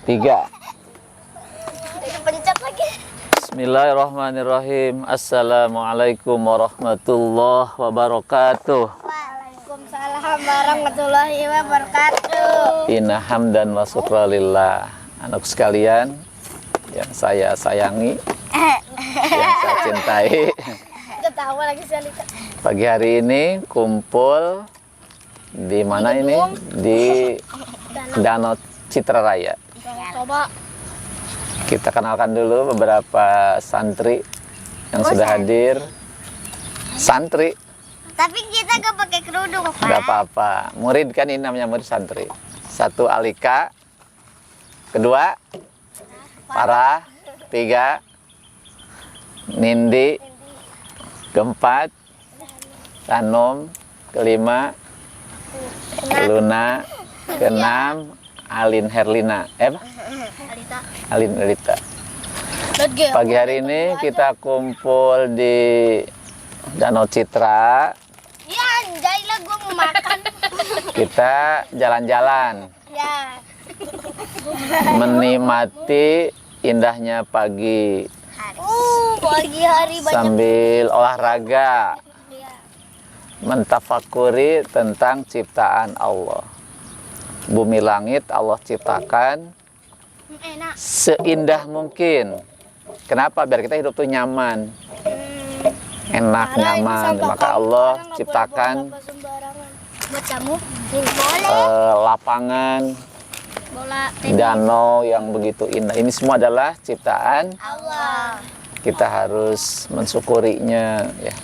3. Pencet lagi. Bismillahirrahmanirrahim. Assalamualaikum warahmatullahi wabarakatuh. Waalaikumsalam warahmatullahi wabarakatuh. Inna hamdan wa syukra lillah. Anak sekalian yang saya sayangi, yang saya cintai, Ketawa lagi saya lihat. pagi hari ini kumpul di mana ini? Di Danau Citra Raya. Coba. Kita kenalkan dulu beberapa santri yang sudah hadir. Santri, Tapi kita gak pakai kerudung, Pak. nggak apa-apa. Murid kan ini namanya murid santri. 1 Alika, 2 Farah, 3 Nindi, 4 Tanom, 5 Luna, 6 Alin Herlina. Alita. Alin Elita. Let's go. Pagi hari ini kita kumpul di Danau Citra. Ya, anjay lah gua mau makan. Kita jalan-jalan, Ya. menikmati indahnya pagi Pagi hari banyak. sambil olahraga, Ya. mentafakuri tentang ciptaan Allah. Bumi langit Allah ciptakan Enak. seindah mungkin. Kenapa? Biar kita hidup tuh nyaman, enak, nyaman. Maka Allah ciptakan Buat kamu, boleh. lapangan, Bola danau yang begitu indah. Ini semua adalah ciptaan. Allah. Kita harus mensyukurinya, ya.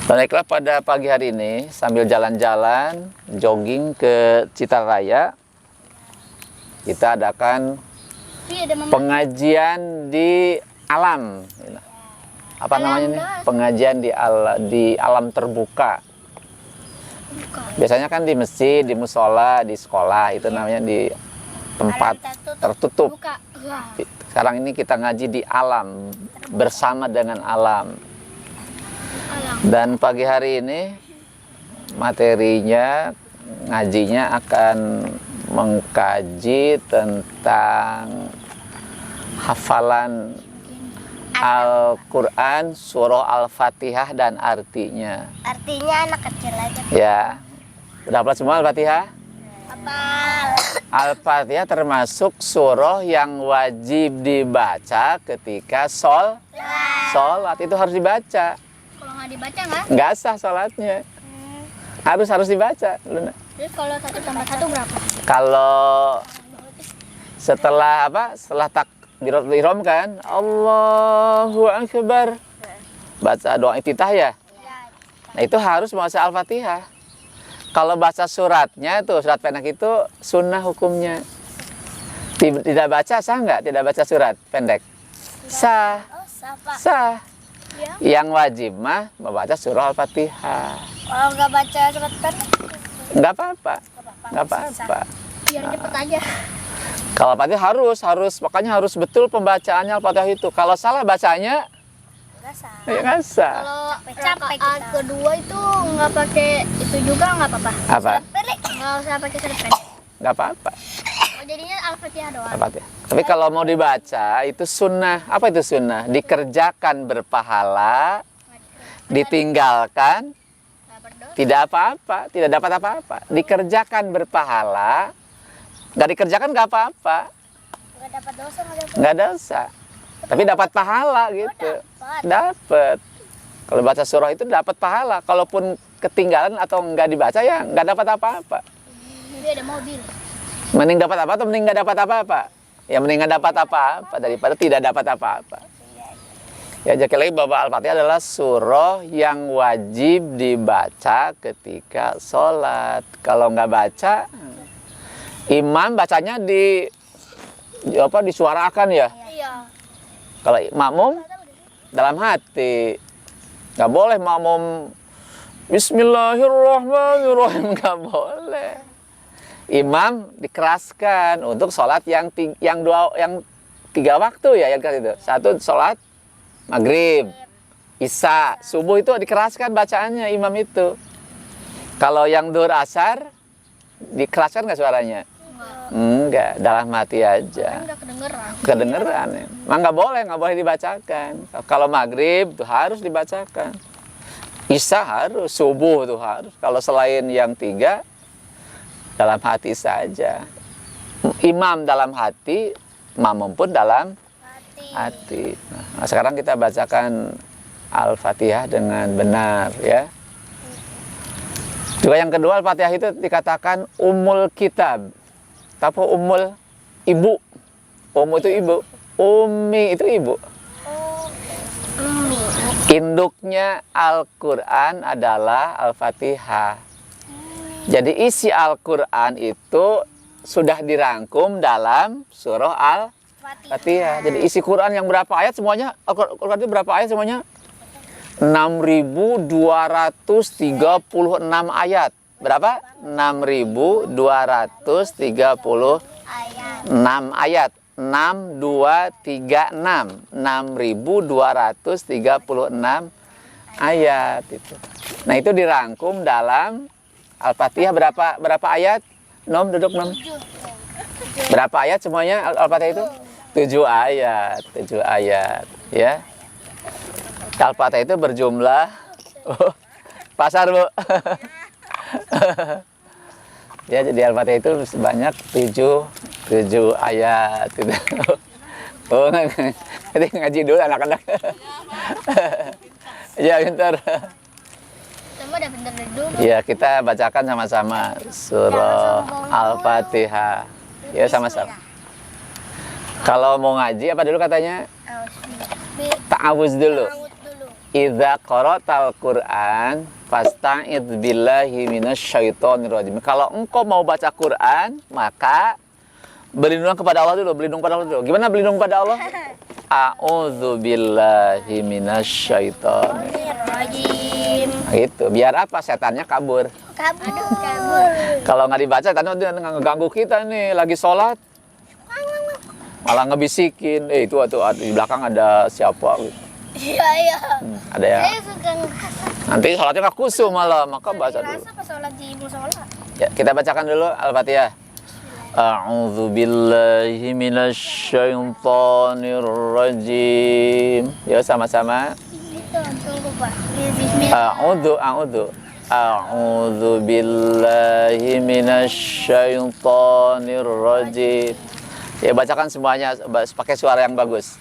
Baiklah, pada pagi hari ini sambil jalan-jalan, jogging ke Citra Raya, kita adakan pengajian di alam. Apa namanya nih? Pengajian di alam terbuka. Biasanya kan di masjid, di musola, di sekolah, itu namanya di tempat tertutup. Buka. Wah. Sekarang ini kita ngaji di alam, bersama dengan alam. Dan pagi hari ini materinya, ngajinya akan mengkaji tentang hafalan Al-Quran, surah Al-Fatihah dan artinya. Artinya anak kecil aja. Ya, udah hafal semua Al-Fatihah? Apal. Al-Fatihah termasuk surah yang wajib dibaca ketika sholat. Itu harus dibaca. Kalau nggak dibaca nggak? Nggak sah sholatnya. Harus dibaca. Terus kalau 1 tambah 1 berapa? Kalau setelah apa? Setelah takbiratul ihram kan, Allahu Akbar, baca doa iftitah ya. Nah, itu harus baca Al-Fatihah. Kalau baca suratnya itu, surat pendek itu sunnah hukumnya. Tidak baca sah nggak? Tidak baca surat pendek? Sah. Oh, siapa? Sah. Ya. Yang wajib mah membaca surah Al-Fatihah. Kalau nggak baca surat pendek, Nggak apa-apa. Nggak apa-apa. biar cepet aja. Kalau Al-Fatihah harus, makanya harus betul pembacaannya Al-Fatihah itu. Kalau salah bacanya, Nggak sah. ya nggak sah. Kalau rakaat kedua itu nggak pakai itu juga nggak apa-apa. Apa? Nggak usah pakai surat pendek. Nggak apa-apa. Oh, jadinya Al-Fatihah doang. Al-Fatihah. Tapi kalau mau dibaca, itu sunnah. Apa itu sunnah? Dikerjakan berpahala, ditinggalkan Nggak berdosa. tidak apa-apa, tidak dapat apa-apa. Dikerjakan berpahala, nggak dikerjakan nggak apa-apa, Nggak dapat dosa, nggak dapat. nggak dosa. Tapi dapat pahala gitu. Dapat. Kalau baca surah itu dapat pahala. Kalaupun ketinggalan atau nggak dibaca ya nggak dapat apa-apa. Jadi ada mobil. Mending dapat apa atau mending nggak dapat apa-apa? Ya mending nggak dapat apa-apa daripada tidak dapat apa-apa. Ya, jadi lagi bahwa Al-Fatihah adalah surah yang wajib dibaca ketika sholat. Kalau nggak baca, imam bacanya disuarakan ya. Iya. Kalau makmum dalam hati. Nggak boleh makmum Bismillahirrahmanirrahim, nggak boleh. Imam dikeraskan untuk sholat yang 3 waktu ya, yang itu. 1 sholat maghrib, isya, subuh itu dikeraskan bacaannya imam itu. Kalau yang duhur asar dikeraskan nggak suaranya? Enggak, dalam hati aja. Enggak kedengeran. Kedengeran ya. Mah nggak boleh dibacakan. Kalau maghrib tuh harus dibacakan. Isya harus, subuh tuh harus. Kalau selain yang 3, dalam hati saja. Imam dalam hati, makmum pun dalam hati. Nah, sekarang kita bacakan Al-Fatihah dengan benar ya. Juga yang kedua, Al-Fatihah itu dikatakan Ummul Kitab. Tapi Ummul ibu. Itu ibu. Ummi itu ibu. Induknya Al-Quran adalah Al-Fatihah. Jadi isi Al-Quran itu sudah dirangkum dalam surah Al-Fatihah. Jadi isi Quran yang berapa ayat semuanya? Al-Quran itu berapa ayat semuanya? 6.236 ayat. Berapa? 6.236 ayat. 6236. 6.236 ayat itu. Nah, itu dirangkum dalam Al-Fatihah berapa ayat? Nom, duduk Nom. Berapa ayat semuanya Al-Fatihah itu? 7 ayat. 7 ayat, ya. Al-Fatihah itu berjumlah pasar, Bu. Ya, jadi Al-Fatihah itu sebanyak 7 ayat gitu. Oh, jadi ngaji dulu anak-anak. Ya, bentar. Kamu udah pintar dari dulu. Ya, kita bacakan sama-sama surah Al-Fatihah. Ya, sama-sama. Kalau mau ngaji apa dulu katanya? Ta'awuz dulu. Idza qara'tal Qur'an fasta'id billahi minasyaitonir rajim. Kalau engkau mau baca Quran, maka berlindung kepada Allah dulu, berlindung kepada Allah dulu. Gimana berlindung kepada Allah? A'udzu billahi minasyaitonir Rajim. Gitu. Biar apa? Setannya kabur. Kabur. Kalau nggak dibaca, setannya udah ngeganggu kita nih, lagi sholat. Malah ngebisikin, itu di belakang ada siapa? Iya. Ada ya. Saya suka ngerasa. Nanti sholatnya nggak khusyuk malah, maka baca dulu. Ngerasa pas sholat di musola. Ya, kita bacakan dulu Al-Fatihah. A'udzu billahi minasyaitonir rajim. Ya, sama-sama. Tunggu, Pak. Bismillah. A'udzu billahi minasyaitonir rajim. Ya, bacakan semuanya pakai suara yang bagus.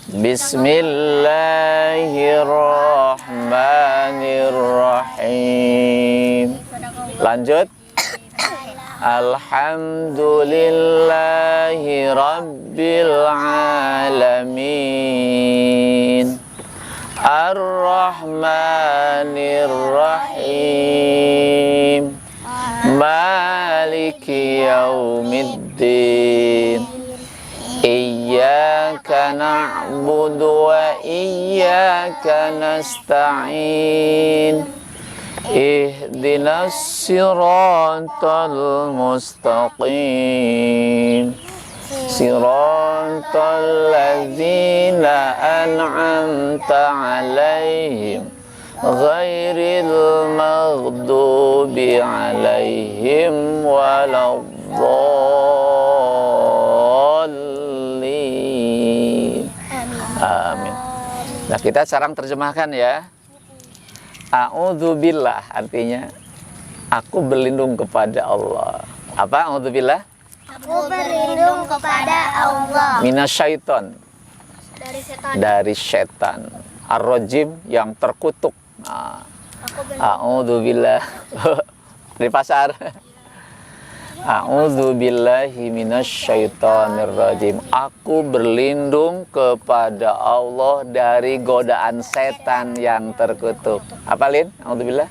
Bismillahirrahmanirrahim. Lanjut. Alhamdulillahi rabbil alamin. Ar-Rahmanir Rahim. Maliki yaumiddin. Iyyaka na'budu wa iyyaka nasta'in. Ihdinas siratal mustaqim. Siratal ladzina an'amta 'alaihim ghairil maghdubi 'alaihim waladdallin. Amin. Nah, kita sekarang terjemahkan ya. A'udzubillah artinya aku berlindung kepada Allah. Apa a'udzubillah? Aku berlindung kepada Allah Minasyaiton. Dari setan. Ar-Rajim yang terkutuk. Nah, a'udzubillah. Di pasar. A'udzubillahi minasyaitonir rajim. Aku berlindung kepada Allah dari godaan setan yang terkutuk. Apa, Lin? A'udzubillah.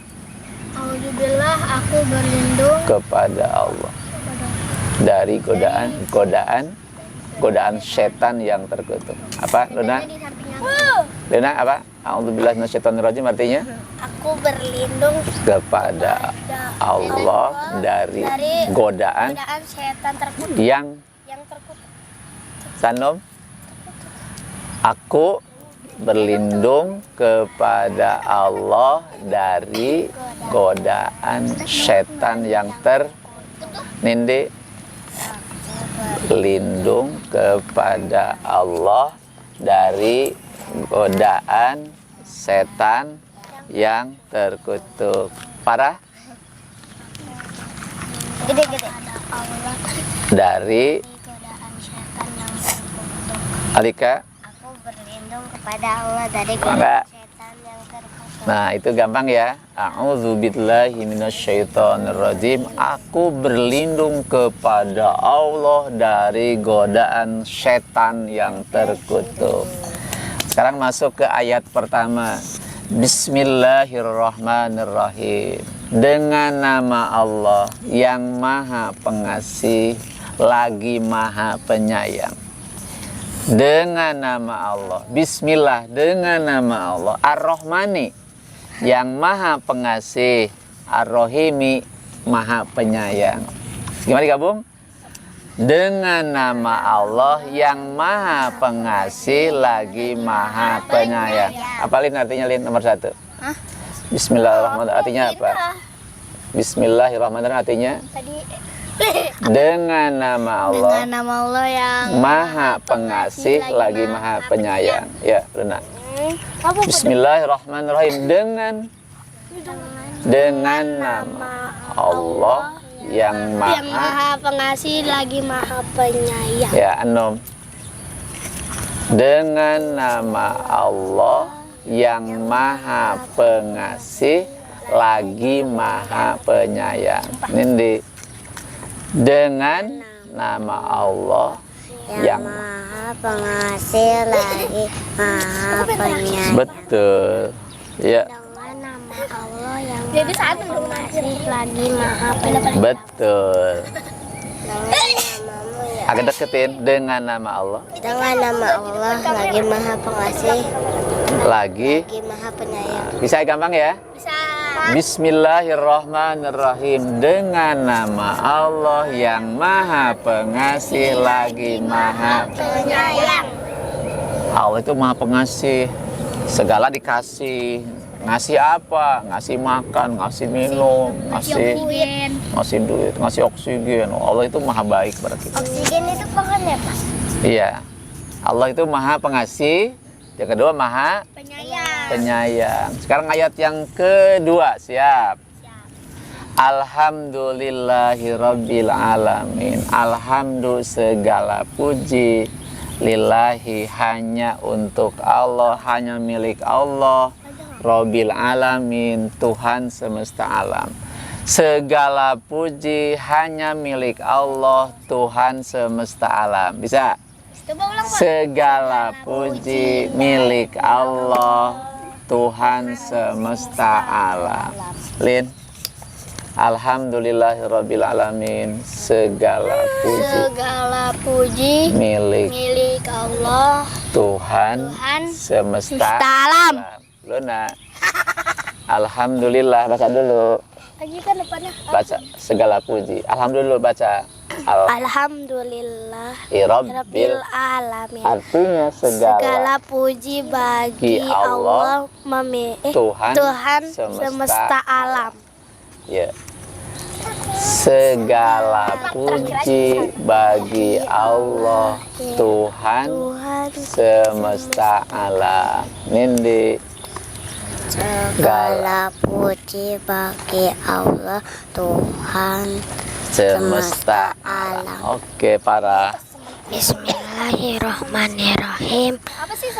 Alhamdulillah, aku berlindung Kepada Allah dari godaan setan yang terkutuk. Apa, Luna? di sampingnya. Luna apa? A'udzubillahi minasyaitonir rajim artinya Aku berlindung kepada Allah dari godaan setan terkutuk yang terkutuk. Sanom. Aku berlindung kepada Allah dari godaan setan yang Nindi berlindung kepada Allah dari godaan setan yang terkutuk. Parah? Gede-gede. Dari Godaan setan yang terkutuk. Alika. Aku berlindung kepada Allah dari Enggak. godaan setan yang terkutuk. Nah, itu gampang ya. A'udzubillahi minasyaitonirrajim. Aku berlindung kepada Allah dari godaan setan yang terkutuk. Sekarang masuk ke ayat pertama. Bismillahirrahmanirrahim. Dengan nama Allah yang Maha Pengasih lagi Maha Penyayang. Dengan nama Allah. Bismillah, dengan nama Allah. Ar-Rahmani, yang Maha Pengasih. Ar-Rahimi, Maha Penyayang. Gimana digabung? Dengan nama Allah yang Maha Pengasih lagi Maha Penyayang. Apalin artinya, Lin, nomor 1? Hah? Bismillahirrahmanirrahim artinya apa? Bismillahirrahmanirrahim artinya Tadi dengan nama Allah dengan nama Allah yang Maha Pengasih lagi Maha Penyayang. Ya, Luna. apa? Bismillahirrahmanirrahim dengan nama Allah yang Maha Pengasih lagi Maha Penyayang. ya Anom. Dengan nama Allah yang Maha Pengasih lagi Maha Penyayang. Nindi. Dengan nama Allah yang Maha Pengasih lagi Maha Penyayang. betul. Ya, Dengan nama Allah yang Jadi Maha Pengasih lagi Maha Penyayang. betul. Dengan namamu ya. Agak deketin dengan nama Allah Dengan nama Allah lagi Maha Pengasih lagi. lagi Maha Penyayang. Bisa gampang ya? Bisa. Bismillahirrahmanirrahim. Dengan nama Allah yang Maha Pengasih lagi Maha Penyayang. Allah itu Maha Pengasih. Segala dikasih. Ngasih apa? Ngasih makan, ngasih minum, ngasih duit, ngasih oksigen. Allah itu Maha baik pada kita. Oksigen itu pakan ya, Pak? Iya. Allah itu Maha Pengasih. Yang kedua Maha Penyayang. Penyayang. Sekarang ayat yang kedua, siap. Alhamdulillahirabbil alamin. Alhamdulillah segala puji lillahi hanya untuk Allah, hanya milik Allah. Rabbil alamin, Tuhan semesta alam. Segala puji hanya milik Allah, Tuhan semesta alam. Bisa? Coba ulang, Pak. Segala puji milik Allah, Tuhan semesta alam. Lin. Alhamdulillahirabbil alamin. Segala puji milik Allah, Tuhan semesta alam. Luna. Alhamdulillah, baca dulu. Lagi kan depannya. Baca segala puji. Alhamdulillah, baca. Alhamdulillah Rabbil alamin. artinya segala puji bagi Allah, Tuhan semesta alam. ya. Segala puji bagi Allah, Tuhan semesta alam. Nindi. Segala puji bagi Allah, Tuhan semesta alam. Oke, para. Bismillahirrahmanirrahim.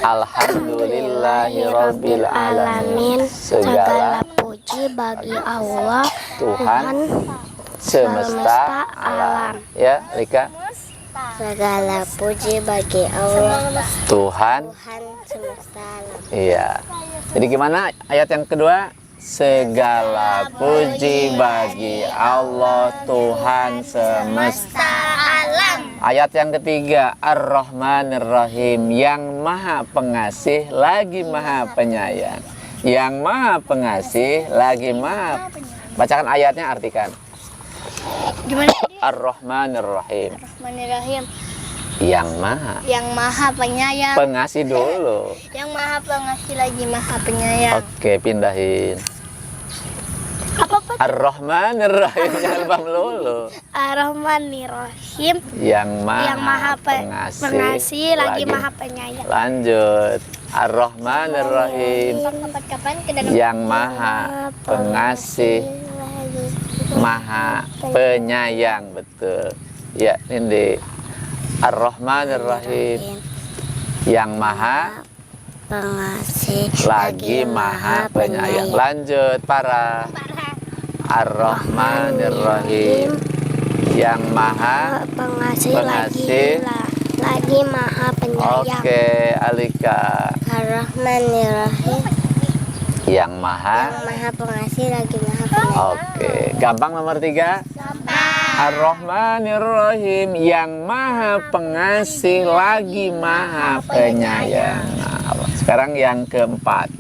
Alhamdulillahirabbil alamin. Segala puji bagi Allah, Tuhan semesta alam. Ya, Rika. Segala puji bagi Allah, Tuhan. semesta alam. Iya. Jadi gimana ayat yang kedua? Segala puji bagi Allah, Tuhan semesta Alam. Ayat yang ketiga, Ar-Rahmanir-Rahim, yang Maha Pengasih lagi Maha Penyayang. Yang Maha Pengasih lagi Maha. Bacakan ayatnya, artikan. Gimana? Ar-Rahmanir-Rahim, Bismillahirrahmanirrahim. yang Maha Penyayang. Pengasih dulu. Yang Maha Pengasih lagi Maha Penyayang. Oke, pindahin. Apa? Ar-Rahmanir-Rahim. Jangan lupa melulu. Ar-Rahmanir-Rahim. Yang Yang maha pengasih lagi maha penyayang. Lanjut. Ar-Rahmanir-Rahim. Kapan-kapan ke dalam Yang maha pengasih, maha penyayang. Betul. Ya, ini Ar-Rahmanir-Rahim. Yang maha pengasih lagi maha penyayang. Lanjut para. Ar-Rahmanir-Rahim. Yang maha pengasih, pengasih. lagi maha penyayang. Oke, Alika. Ar-Rahmanir-Rahim. Yang maha. Maha pengasih lagi maha penyayang. Oke, gampang nomor 3. Ar-Rahmanir-Rahim. Yang maha pengasih lagi maha penyayang. Nah, sekarang yang keempat.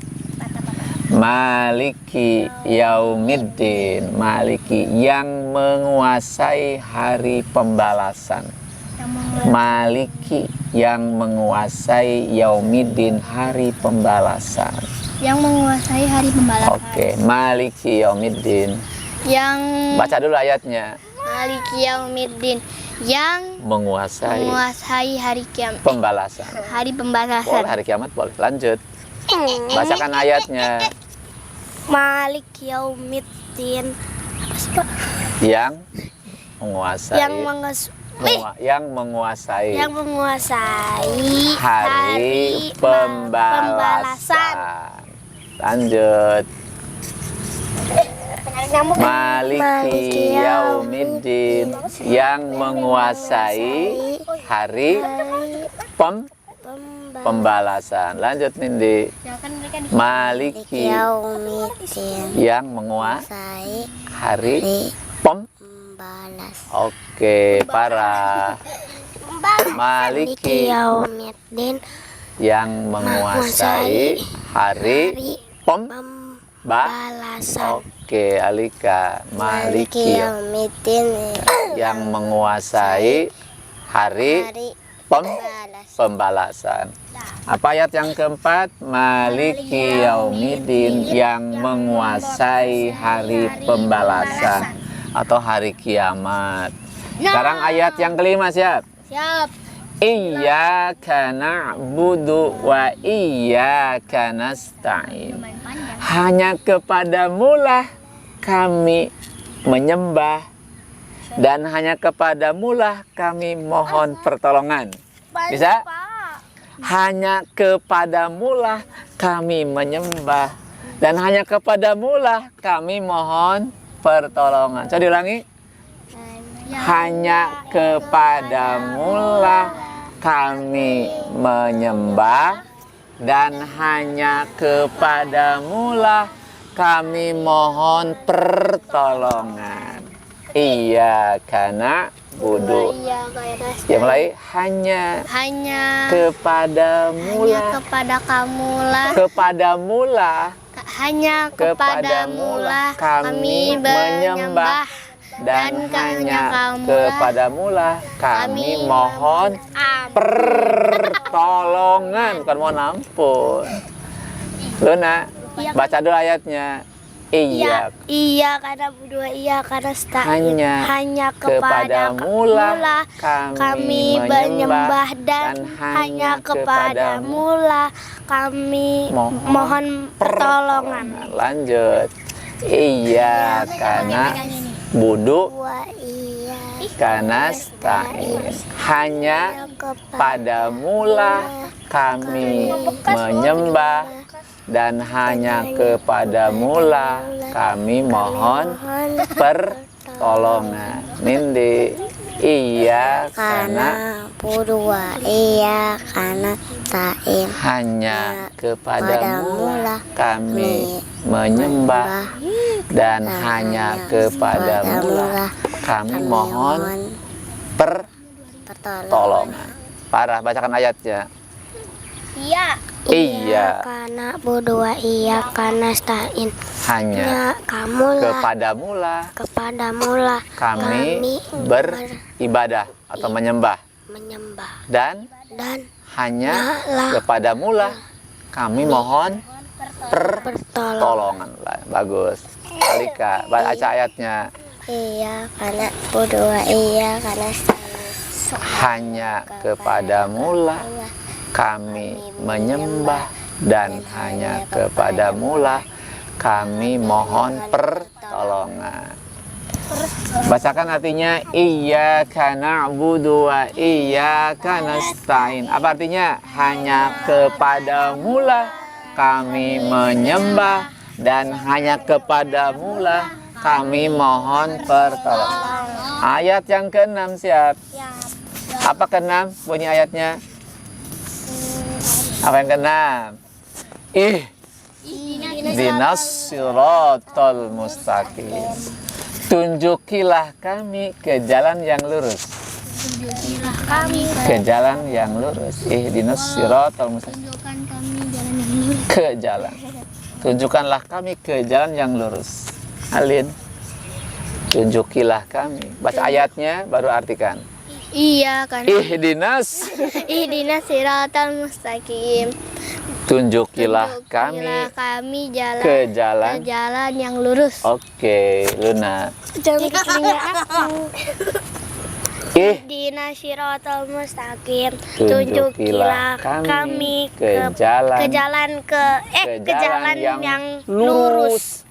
Maliki Yaumiddin. Maliki yang menguasai hari pembalasan. Maliki yang menguasai Yaumiddin hari pembalasan. yang menguasai hari pembalasan. Oke, Maliki Yaumiddin. Yang Baca dulu ayatnya. Maliki Yaumiddin, yang Menguasai menguasai hari kiamat. pembalasan. Hari Boleh, pembalasan. hari kiamat boleh. Lanjut. Bacakan ayatnya. Maliki Yaumiddin. Apa sih, Pak? Yang menguasai. Yang menguasai. Yang menguasai hari pembalasan. Lanjut. Maliki Yaumiddin. Yang menguasai hari pembalasan. Lanjut Nindi. Maliki Yaumiddin. yang menguasai hari Pembalas. Oke, para. Maliki Yaumiddin yang menguasai hari pembalasan. Oke, Alika. Maliki Yaumiddin yang menguasai hari pembalasan. Apa ayat yang keempat? Maliki Yaumiddin yang menguasai hari pembalasan atau hari kiamat. Sekarang ayat yang kelima, siap? Siap. Iyyaka na'budu wa iyyaka nasta'in. Hanya kepadamulah kami menyembah dan hanya kepadamulah kami mohon pertolongan. Bisa? Hanya kepadamulah kami menyembah dan hanya kepadamulah kami mohon pertolongan. Coba diulangi. Hanya kepadamulah kami menyembah dan hanya kepadamulah kami mohon pertolongan. Iya karena bodoh. Ya mulai hanya kepadamulah. Kepada kamulah. Kepadamulah. Hanya kepadamulah kami menyembah dan hanya kepadamulah kami mohon pertolongan, bukan mohon ampun. Luna, baca dulu ayatnya. Iya. Iya karena berdua, iya karena stain. Hanya kepadamulah kami menyembah dan hanya kepadamulah kami mohon pertolongan. Lanjut. Iya karena budu karena stain. Hanya padamulah kami menyembah dan hanya kepadamulah kami mohon pertolongan. Nindi. Iya karena berdua, iya karena stain. Hanya kepadamulah kami menyembah dan hanya kepadamulah kami mohon pertolongan. Parah, bacakan ayatnya. Iya karena berdua, iya karena stain. hanya kepadamulah kami beribadah atau menyembah dan hanya kepadamulah kami mohon pertolongan. Bagus. Alika, baca ayatnya. Iya karena berdua iya karena Hanya kepadamulah kami menyembah dan hanya kepadamulah kami mohon pertolongan. Bacakan artinya iyyaka na'budu wa iyyaka nasta'in. Apa artinya? Hanya kepadamulah kami menyembah dan hanya kepadamulah kami mohon pertolongan. Ayat yang ke-6 siap. Apa ke-6 bunyi ayatnya? Apa yang ke-6? Ihdinas siratal mustaqim. Tunjukilah kami ke jalan yang lurus. Tunjukilah kami Ke jalan yang lurus. Ihdinas siratal mustaqim. tunjukkan kami jalan yang lurus. Ke jalan. Tunjukkanlah kami ke jalan yang lurus. Alin. Tunjukilah kami. Baca ayatnya baru artikan. Iya kan. Ihdinas. Ihdinas siratal mustaqim. Tunjukilah Tunjukilah kami kami jalan ke jalan. ke jalan yang lurus. Oke, Luna. jangan kesini aku. Ihdinas siratal mustaqim. Tunjukilah kami ke jalan ke jalan yang lurus.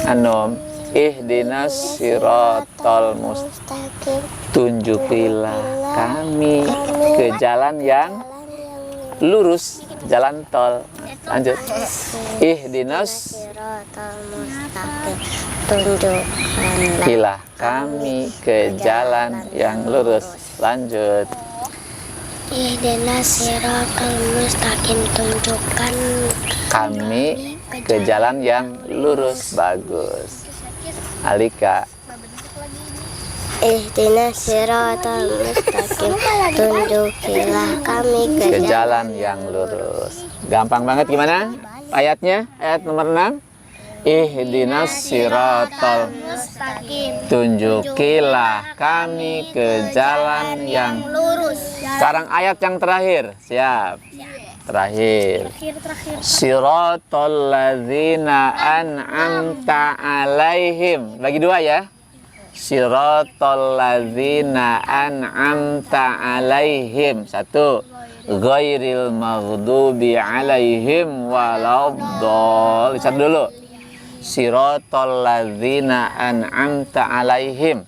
Anom, ihdinas siratal mustaqim. Tunjukilah kami ke jalan yang lurus, jalan tol. Lanjut. Ihdinas Siratal mustaqim. Tunjukkanlah Tunjukilah kami ke jalan yang lurus. Lanjut. Ihdinas siratal mustaqim. Tunjukkan Kami ke jalan yang lurus. Bagus. Alika. Ihdinas siratal mustaqim. Tunjukilah kami Ke jalan yang lurus. Gampang banget gimana? Ayatnya, ayat nomor 6. Ihdinas siratal. Mustaqim. Tunjukilah kami ke jalan yang Lurus. Sekarang ayat yang terakhir. Siap. Terakhir. Terakhir. Siratal ladzina an'amta alaihim. Bagi dua ya. Siratal ladzina an'amta alaihim. Satu. Ghairil maghdubi alaihim waladdallin. Lihat dulu. Siratal ladzina an'amta alaihim,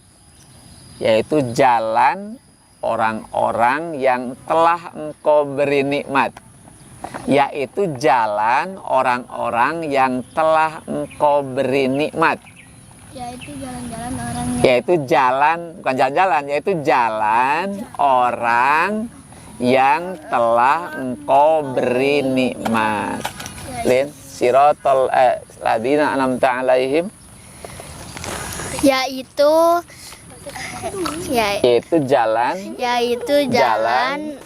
yaitu jalan orang-orang yang telah Engkau beri nikmat. Yaitu jalan orang-orang yang telah Engkau beri nikmat. Yaitu jalan-jalan orang yang Yaitu jalan, bukan jalan-jalan, yaitu jalan orang yang telah Engkau beri nikmat. Lin, siratal ladzina an'amta alaihim, yaitu jalan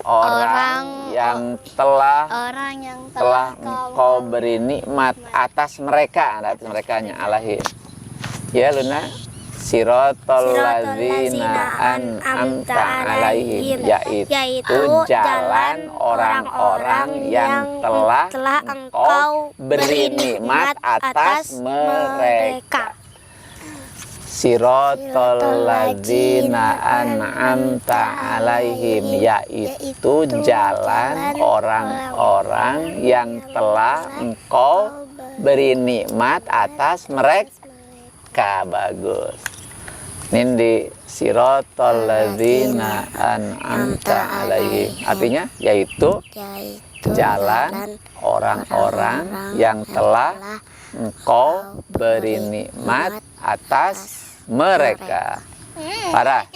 orang yang telah Engkau beri nikmat atas mereka, atas merekanya alaihim. Ya Luna, siratal ladzina an'amta alaihim, yaitu jalan orang-orang yang telah Engkau beri nikmat atas mereka. Siratal ladzina an'amta alaihim, yaitu jalan orang-orang yang telah Engkau beri nikmat atas mereka. Bagus. Ini di siratal ladzina an'amta alaihim. Artinya yaitu jalan orang-orang yang telah Engkau beri nikmat atas mereka. Parah.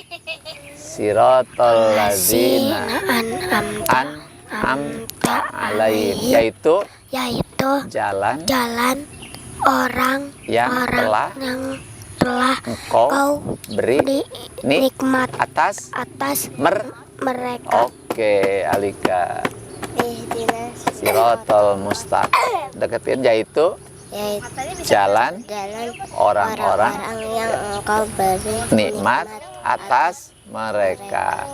Siratal ladzina an'amta alaihim, yaitu jalan orang yang telah Engkau beri nikmat atas mereka. Oke, Alika. Siratal mustaqim. Deketin, yaitu jalan orang-orang yang Engkau beri nikmat atas mereka.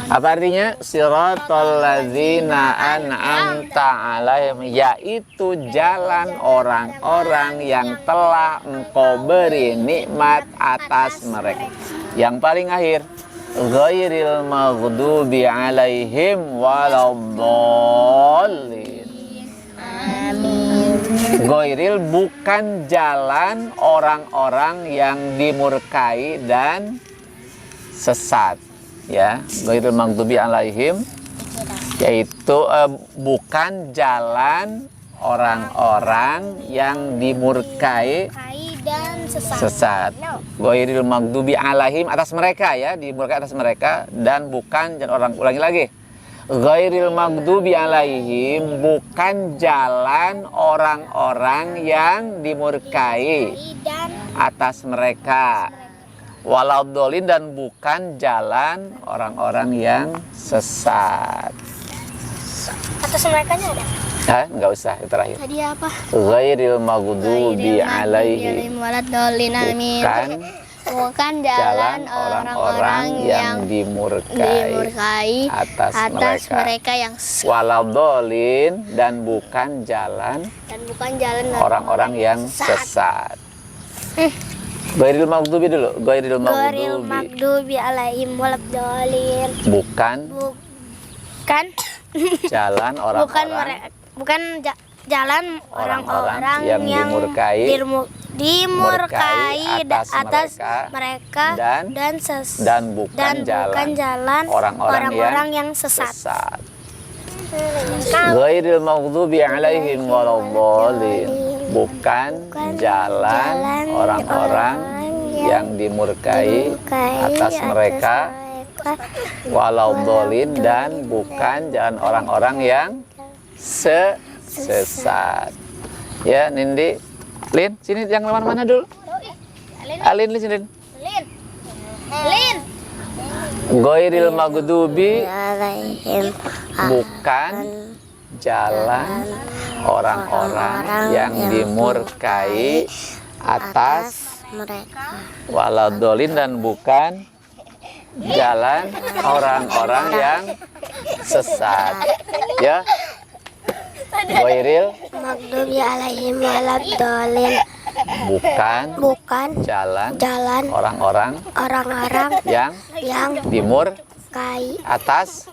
Apa artinya? Siratal ladzina an'amta alaihim, yaitu jalan orang-orang yang telah Engkau beri nikmat atas mereka. Yang paling akhir, ghairil maghdubi alaihim waladdallin. Ghairil, bukan jalan orang-orang yang dimurkai dan sesat, ya. Ghairil maghdubi alaihim, yaitu bukan jalan orang-orang yang dimurkai dan sesat. Ghairil maghdubi alaihim, atas mereka, ya, dimurkai atas mereka, dan bukan, dan orang, ulangi lagi, ghairil maghdubi alaihim, bukan jalan orang-orang yang dimurkai atas mereka, waladdallin, dan bukan jalan orang-orang yang sesat. atas mereka ada. Enggak usah, itu terakhir. Tadi apa? Ghairil maghdubi alaihim, bukan jalan orang-orang yang dimurkai atas mereka yang waladdallin, dan bukan jalan orang-orang yang sesat. Ghairil maghdubi dulu. Ghairil maghdubi alaihim waladdallin. Bukan jalan jalan orang-orang yang dimurkai atas mereka dan bukan jalan orang-orang yang sesat. Ghairil maghdubi alaihim waladdallin, bukan jalan orang-orang yang dimurkai atas mereka, waladdallin, dan bukan jalan orang-orang yang sesat. Ya, Nindi, Lin, sini yang mana dulu? Alin, sini. Lin. Ghairil maghdubi, bukan jalan orang-orang yang dimurkai atas mereka, waladdallin, dan bukan jalan orang-orang yang sesat. Ya. Ghairil maghdubi alaihim waladdallin, bukan jalan orang-orang yang dimurkai atas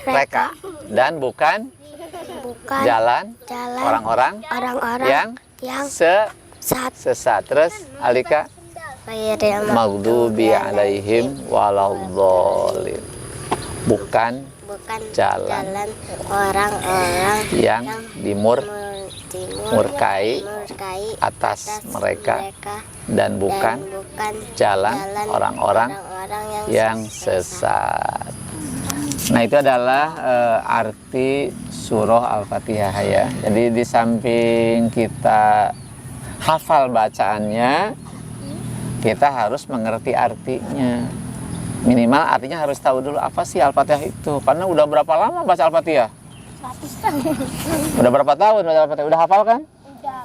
mereka, dan bukan jalan orang-orang yang sesat. Terus Alika, maghdubi alaihim waladdallin, bukan jalan orang-orang yang dimurkai atas mereka, dan bukan jalan orang-orang yang sesat. Nah, itu adalah arti surah Al-Fatihah, ya. Jadi di samping kita hafal bacaannya, kita harus mengerti artinya. Minimal artinya harus tahu dulu apa sih Al-Fatihah itu. Karena udah berapa lama baca Al-Fatihah? 100 tahun. Udah berapa tahun baca Al-Fatihah? Udah hafal kan? Udah.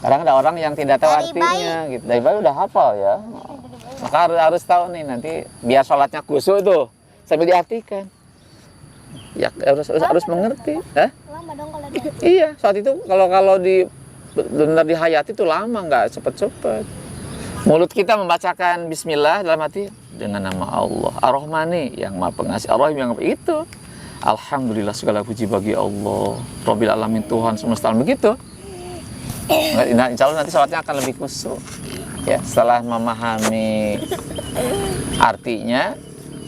Kadang ada orang yang tidak tahu artinya gitu. Dari bayi udah hafal, ya. Maka harus tahu nih, nanti biar sholatnya khusyuk tuh sambil diartikan. Ya harus mengerti. Lama dong kalau dia. Iya, saat itu kalau di benar dihayati itu lama, nggak cepet-cepet. Mulut kita membacakan Bismillah dalam hati dengan nama Allah Ar-Rahmani, yang Maha Pengasih, Ar-Rahim, yang itu. Alhamdulillah, segala puji bagi Allah Rabbil Alamin, Tuhan semesta alam, begitu. Nah, insya Allah nanti sholatnya akan lebih khusyuk, ya. Setelah memahami artinya,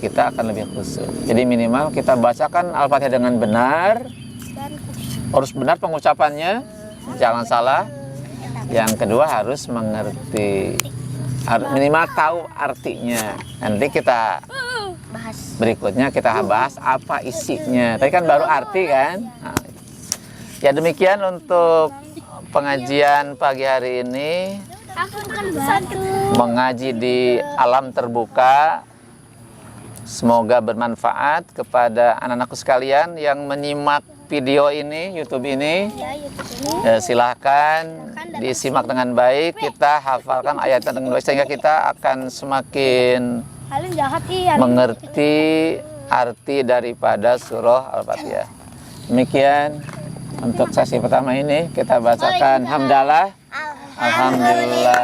kita akan lebih khusyuk. Jadi minimal kita bacakan Al-Fatihah dengan benar, harus benar pengucapannya, jangan salah. Yang kedua harus mengerti, harus minimal tahu artinya. Nanti kita berikutnya kita bahas apa isinya. Tadi kan baru arti kan. Nah, ya demikian untuk pengajian pagi hari ini. Mengaji di alam terbuka. Semoga bermanfaat kepada anak-anakku sekalian yang menyimak video ini, YouTube ini. Ya, YouTube ini. Silahkan disimak dengan baik. Kita hafalkan ayatnya dengan baik sehingga kita akan semakin Kalian jahat iya. mengerti arti daripada surah Al-Fatihah. Demikian untuk sesi pertama ini kita bacakan hamdalah. Alhamdulillah.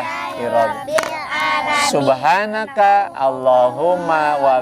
Subhanaka Allahumma wa